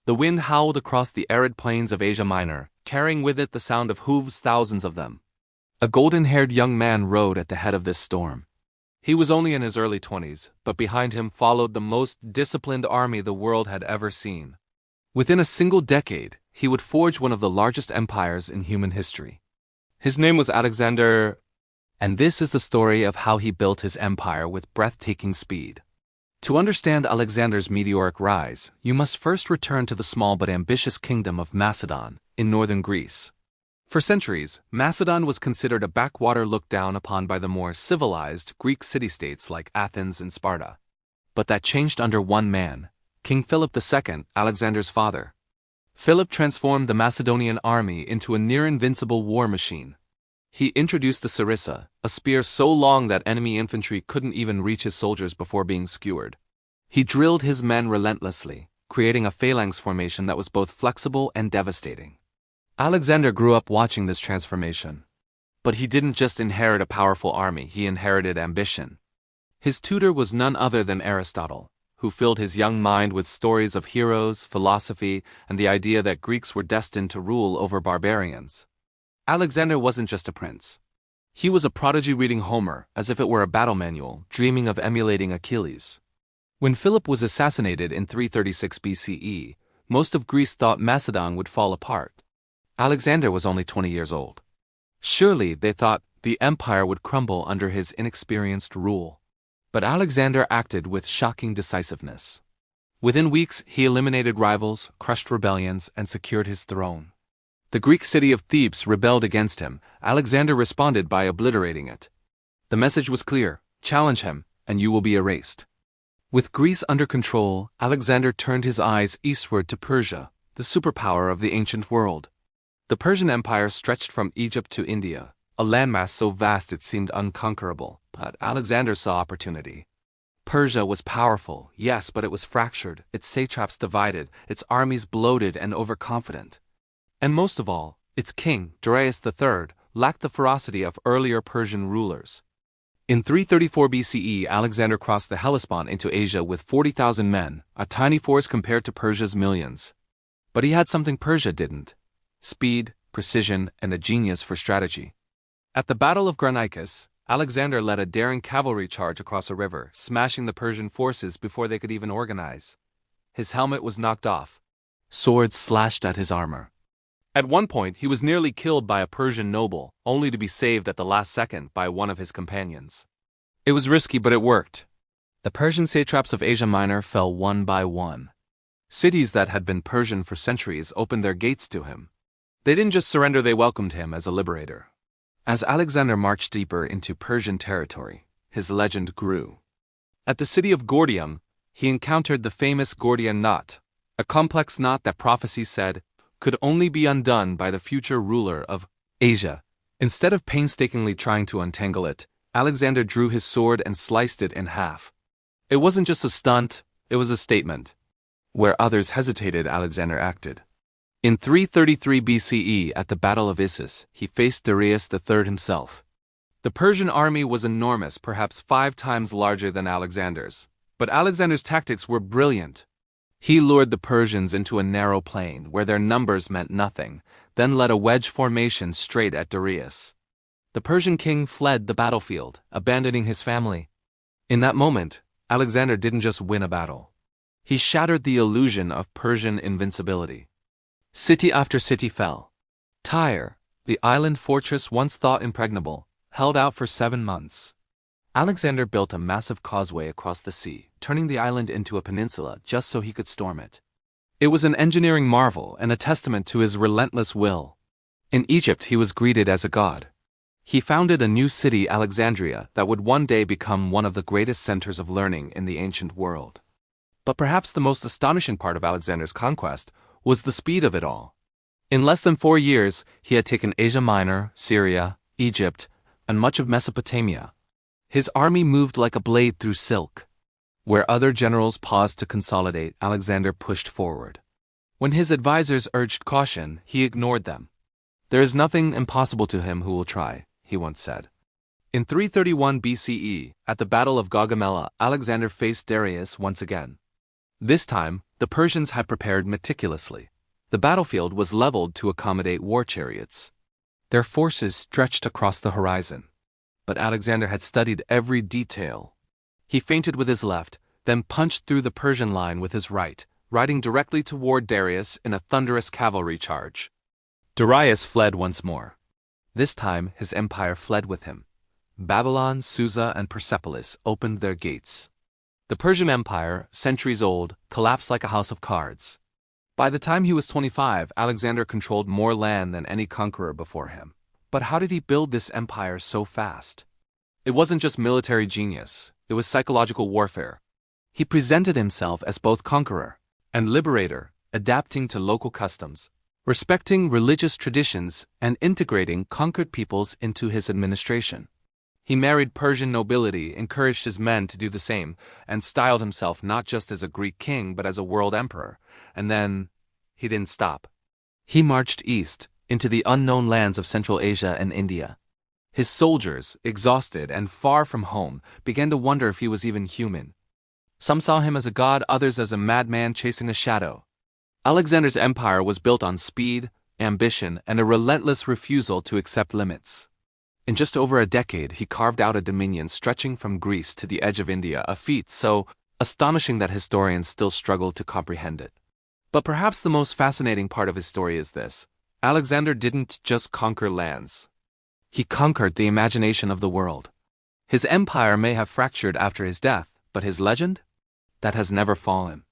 The wind howled across the arid plains of Asia Minor, carrying with it the sound of hooves, thousands of them. A golden-haired young man rode at the head of this storm. He was only in his early 20s, but behind him followed the most disciplined army the world had ever seen. Within a single decade, he would forge one of the largest empires in human history. His name was Alexander, and this is the story of how he built his empire with breathtaking speed. To understand Alexander's meteoric rise, you must first return to the small but ambitious kingdom of Macedon, in northern Greece. For centuries, Macedon was considered a backwater looked down upon by the more civilized Greek city-states like Athens and Sparta. But that changed under one man, King Philip II, Alexander's father. Philip transformed the Macedonian army into a near-invincible war machine. He introduced the sarissa, a spear so long that enemy infantry couldn't even reach his soldiers before being skewered. He drilled his men relentlessly, creating a phalanx formation that was both flexible and devastating. Alexander grew up watching this transformation. But he didn't just inherit a powerful army, he inherited ambition. His tutor was none other than Aristotle, who filled his young mind with stories of heroes, philosophy, and the idea that Greeks were destined to rule over barbarians. Alexander wasn't just a prince. He was a prodigy reading Homer as if it were a battle manual, dreaming of emulating Achilles. When Philip was assassinated in 336 BCE, most of Greece thought Macedon would fall apart. Alexander was only 20 years old. Surely, they thought, the empire would crumble under his inexperienced rule. But Alexander acted with shocking decisiveness. Within weeks, he eliminated rivals, crushed rebellions, and secured his throne. The Greek city of Thebes rebelled against him. Alexander responded by obliterating it. The message was clear: challenge him, and you will be erased. With Greece under control, Alexander turned his eyes eastward to Persia, the superpower of the ancient world. The Persian Empire stretched from Egypt to India, a landmass so vast it seemed unconquerable, but Alexander saw opportunity. Persia was powerful, yes, but it was fractured, its satraps divided, its armies bloated and overconfident. And most of all, its king, Darius III, lacked the ferocity of earlier Persian rulers. In 334 BCE, Alexander crossed the Hellespont into Asia with 40,000 men, a tiny force compared to Persia's millions. But he had something Persia didn't: speed, precision, and a genius for strategy. At the Battle of Granicus, Alexander led a daring cavalry charge across a river, smashing the Persian forces before they could even organize. His helmet was knocked off. Swords slashed at his armor. At one point, he was nearly killed by a Persian noble, only to be saved at the last second by one of his companions. It was risky, but it worked. The Persian satraps of Asia Minor fell one by one. Cities that had been Persian for centuries opened their gates to him. They didn't just surrender, they welcomed him as a liberator. As Alexander marched deeper into Persian territory, his legend grew. At the city of Gordium, he encountered the famous Gordian knot, a complex knot that prophecy said could only be undone by the future ruler of Asia. Instead of painstakingly trying to untangle it, Alexander drew his sword and sliced it in half. It wasn't just a stunt, it was a statement. Where others hesitated, Alexander acted. In 333 BCE, at the Battle of Issus, he faced Darius III himself. The Persian army was enormous, perhaps 5 times larger than Alexander's. But Alexander's tactics were brilliant. He lured the Persians into a narrow plain where their numbers meant nothing, then led a wedge formation straight at Darius. The Persian king fled the battlefield, abandoning his family. In that moment, Alexander didn't just win a battle. He shattered the illusion of Persian invincibility. City after city fell. Tyre, the island fortress once thought impregnable, held out for 7 months. Alexander built a massive causeway across the sea, turning the island into a peninsula just so he could storm it. It was an engineering marvel and a testament to his relentless will. In Egypt, he was greeted as a god. He founded a new city, Alexandria, that would one day become one of the greatest centers of learning in the ancient world. But perhaps the most astonishing part of Alexander's conquest was the speed of it all. In less than 4 years, he had taken Asia Minor, Syria, Egypt, and much of Mesopotamia. His army moved like a blade through silk. Where other generals paused to consolidate, Alexander pushed forward. When his advisors urged caution, he ignored them. "There is nothing impossible to him who will try," he once said. In 331 BCE, at the Battle of Gaugamela, Alexander faced Darius once again. This time, the Persians had prepared meticulously. The battlefield was leveled to accommodate war chariots. Their forces stretched across the horizon. But Alexander had studied every detail. He feinted with his left, then punched through the Persian line with his right, riding directly toward Darius in a thunderous cavalry charge. Darius fled once more. This time his empire fled with him. Babylon, Susa, and Persepolis opened their gates. The Persian Empire, centuries old, collapsed like a house of cards. By the time he was 25, Alexander controlled more land than any conqueror before him. But how did he build this empire so fast? It wasn't just military genius, it was psychological warfare. He presented himself as both conqueror and liberator, adapting to local customs, respecting religious traditions, and integrating conquered peoples into his administration. He married Persian nobility, encouraged his men to do the same, and styled himself not just as a Greek king but as a world emperor. And then, he didn't stop. He marched east, into the unknown lands of Central Asia and India. His soldiers, exhausted and far from home, began to wonder if he was even human. Some saw him as a god, others as a madman chasing a shadow. Alexander's empire was built on speed, ambition, and a relentless refusal to accept limits. In just over a decade, he carved out a dominion stretching from Greece to the edge of India, a feat so astonishing that historians still struggle to comprehend it. But perhaps the most fascinating part of his story is this: Alexander didn't just conquer lands. He conquered the imagination of the world. His empire may have fractured after his death, but his legend? That has never fallen.